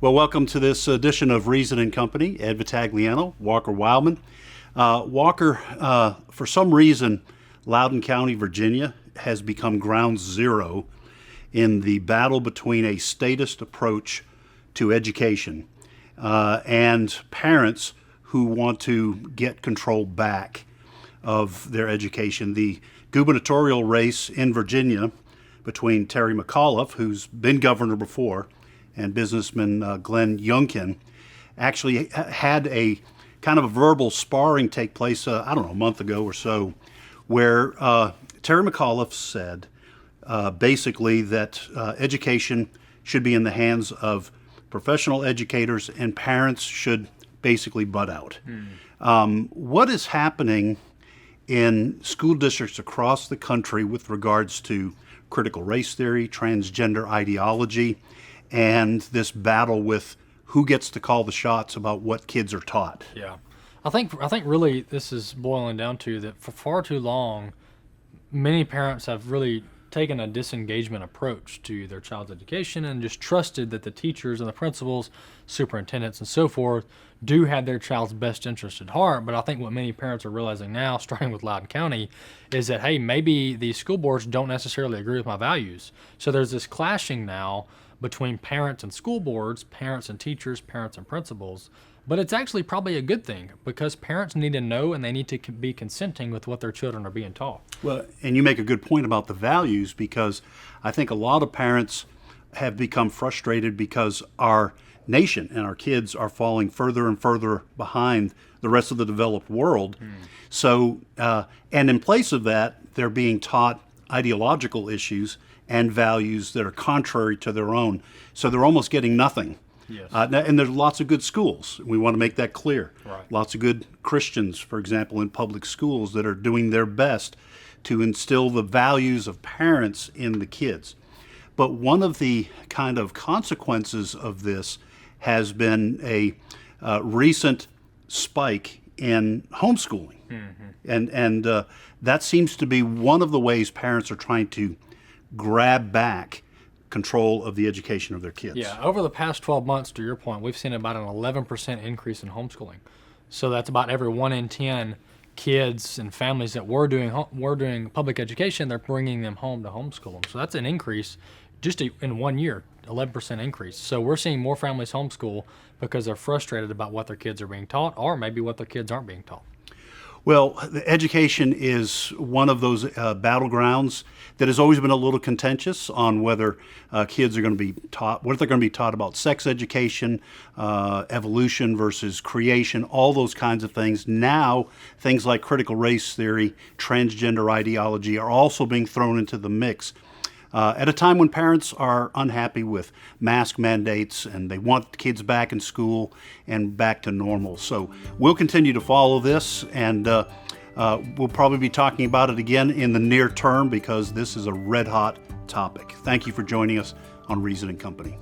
Well, welcome to this edition of Reason and Company. Ed Vitagliano, Walker Wildman. Walker, for some reason, Loudoun County, Virginia, has become ground zero in the battle between a statist approach to education and parents who want to get control back of their education. The gubernatorial race in Virginia between Terry McAuliffe, who's been governor before, and businessman Glenn Youngkin, actually had a kind of a verbal sparring take place, a month ago or so, where Terry McAuliffe said basically that education should be in the hands of professional educators and parents should basically butt out. What is happening in school districts across the country with regards to critical race theory, transgender ideology, and this battle with who gets to call the shots about what kids are taught? Yeah. I think really this is boiling down to that for far too long, many parents have really taken a disengagement approach to their child's education and just trusted that the teachers and the principals, superintendents and so forth do have their child's best interest at heart. But I think what many parents are realizing now, starting with Loudoun County, is that, hey, maybe these school boards don't necessarily agree with my values. So there's this clashing now between parents and school boards, parents and teachers, parents and principals. But it's actually probably a good thing because parents need to know and they need to be consenting with what their children are being taught. Well, and you make a good point about the values, because I think a lot of parents have become frustrated because our nation and our kids are falling further and further behind the rest of the developed world. So, and in place of that, they're being taught ideological issues and values that are contrary to their own. So they're almost getting nothing. Yes. And there's lots of good schools. We want to make that clear. Right. Lots of good Christians, for example, in public schools that are doing their best to instill the values of parents in the kids. But one of the kind of consequences of this has been a recent spike in homeschooling. And that seems to be one of the ways parents are trying to grab back control of the education of their kids. Yeah, over the past 12 months, to your point, we've seen about an 11% increase in homeschooling. So that's about every 1 in 10 kids and families that were doing public education, they're bringing them home to homeschool them. So that's an increase just in 1 year, 11% increase. So we're seeing more families homeschool because they're frustrated about what their kids are being taught or maybe what their kids aren't being taught. Well, the education is one of those battlegrounds that has always been a little contentious on whether kids are going to be taught, what they're going to be taught about sex education, evolution versus creation, all those kinds of things. Now, things like critical race theory, transgender ideology are also being thrown into the mix. At a time when parents are unhappy with mask mandates and they want kids back in school and back to normal. So we'll continue to follow this, and we'll probably be talking about it again in the near term because this is a red hot topic. Thank you for joining us on Reason and Company.